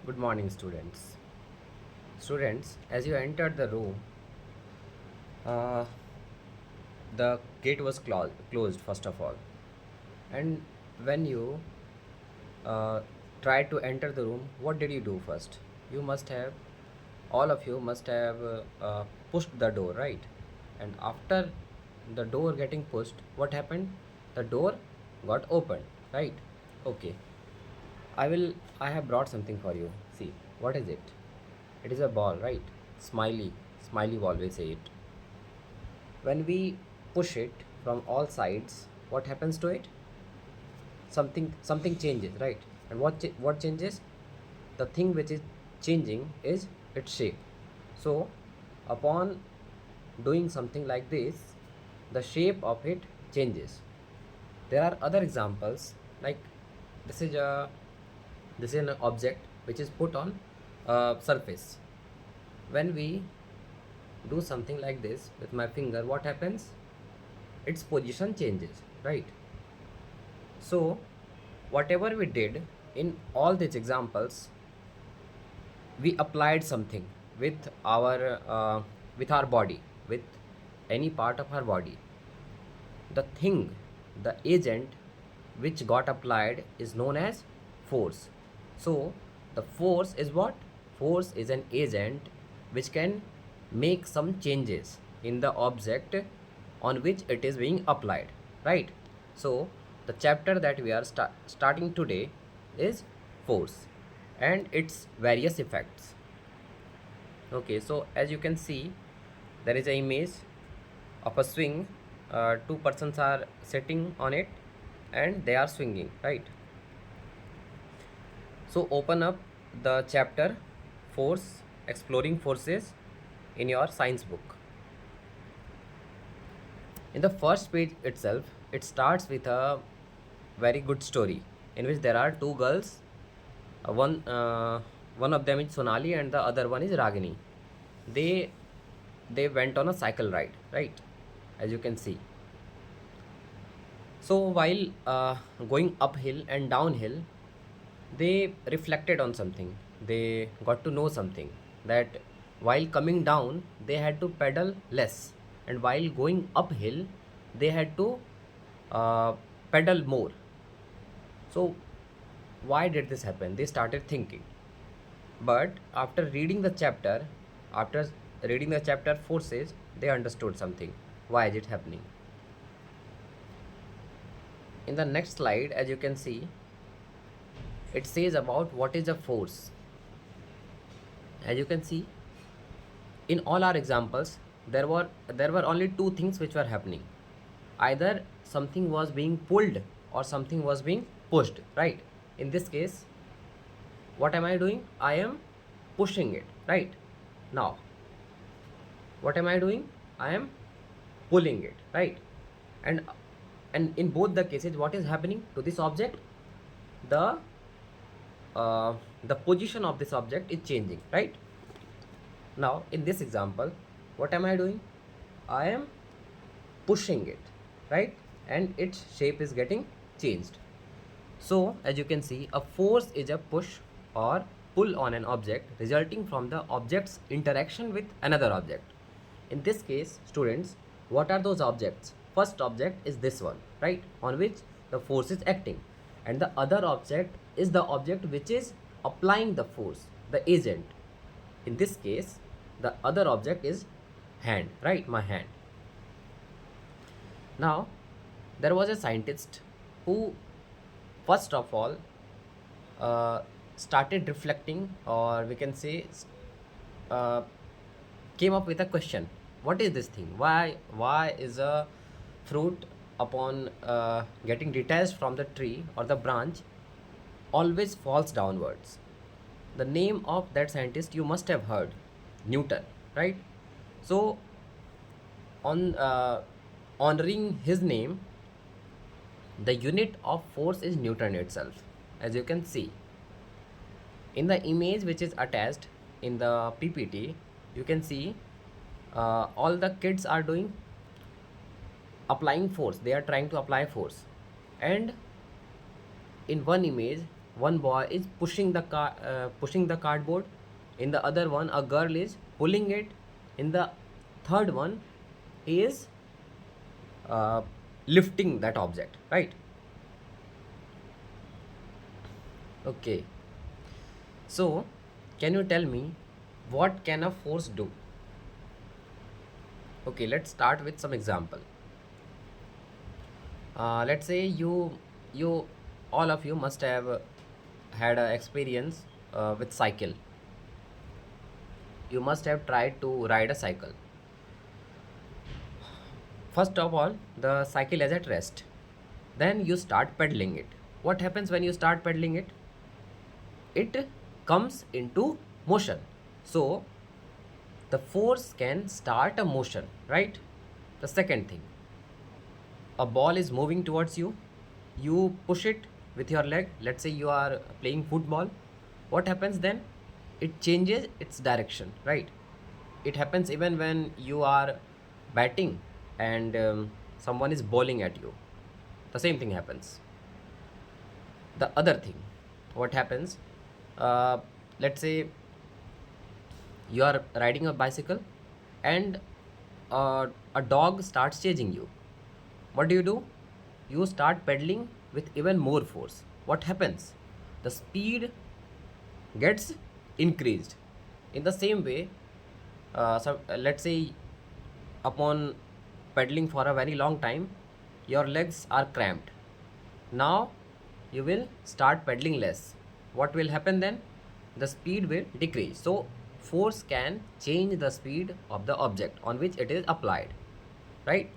Good morning, students. Students, as you entered the room, uh, the gate was closed first of all, and when you uh, tried to enter the room, what did you do first? You must have, all of you must have pushed the door, right? And after the door getting pushed, what happened? The door got opened, right? Okay. I have brought something for you. See, what is it? It is a ball, right? Smiley. Smiley will always say it. When we push it from all sides, what happens to it? Something changes, right? And what changes? The thing which is changing is its shape. So, upon doing something like this, the shape of it changes. There are other examples like this is a this is an object which is put on a surface. When we do something like this with my finger, what happens? Its position changes, right? So whatever we did in all these examples, we applied something with our body, with any part of our body. The thing, the agent which got applied is known as force. So the force is what? Force is an agent which can make some changes in the object on which it is being applied, right? So the chapter that we are starting today is force and its various effects. Okay, so as you can see, there is an image of a swing. Two persons are sitting on it and they are swinging, right? So open up the chapter Force, Exploring Forces in your science book. In the first page itself, it starts with a very good story in which there are two girls. One of them is Sonali and the other one is Ragini. They they went on a cycle ride, right? As you can see. So while going uphill and downhill, they reflected on something. They got to know something that while coming down, they had to pedal less, and while going uphill, they had to uh, pedal more. So, why did this happen? They started thinking. But after reading the chapter forces, they understood something. Why is it happening? In the next slide, as you can see, it says about what is a force. As you can see, in all our examples, there were only two things which were happening. Either something was being pulled or something was being pushed, right? In this case, what am I doing? I am pushing it, right? Now what am I doing? I am pulling it, right? And and in both the cases, what is happening to this object? The uh, the position of this object is changing, right? Now, in this example, what am I doing? I am pushing it, right? And its shape is getting changed. So, as you can see, a force is a push or pull on an object resulting from the object's interaction with another object. In this case, students, what are those objects? First object is this one, right? On which the force is acting. And the other object is the object which is applying the force, the agent. In this case, the other object is hand, right? My hand. Now, there was a scientist who, first of all, uh, started reflecting, or we can say, uh, came up with a question. What is this thing? Why is a fruit, upon getting detached from the tree or the branch, always falls downwards? The name of that scientist you must have heard, Newton, right? So on honoring his name, the unit of force is Newton itself. As you can see in the image which is attached in the PPT, you can see all the kids are doing applying force. They are trying to apply force, and in one image one boy is pushing the cardboard. In the other one, a girl is pulling it. In the third one, he is uh, lifting that object, right? Okay. So, can you tell me what can a force do? Okay, let's start with some example. Let's say you all of you must have had a experience with cycle. You must have tried to ride a cycle. First of all, the cycle is at rest. Then you start pedaling it. What happens when you start pedaling it? It comes into motion. So the force can start a motion, right? The second thing, a ball is moving towards you. You push it with your leg. Let's say you are playing football. What happens then? It changes its direction, right? It happens even when you are batting and someone is bowling at you. The same thing happens. The other thing, what happens? Uh, let's say you are riding a bicycle and a dog starts chasing you. What do? You start pedaling with even more force. What happens? The speed gets increased. In the same way, let's say upon pedaling for a very long time, your legs are cramped. Now you will start pedaling less. What will happen then? The speed will decrease. So force can change the speed of the object on which it is applied, right?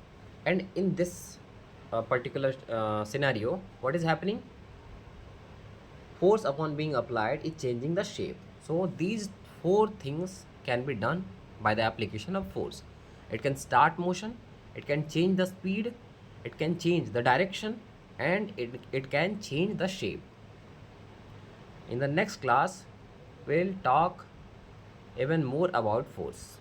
And in this particular scenario, what is happening? Force upon being applied is changing the shape. So these four things can be done by the application of force. It can start motion, it can change the speed, it can change the direction, and it can change the shape. In the next class, we'll talk even more about force.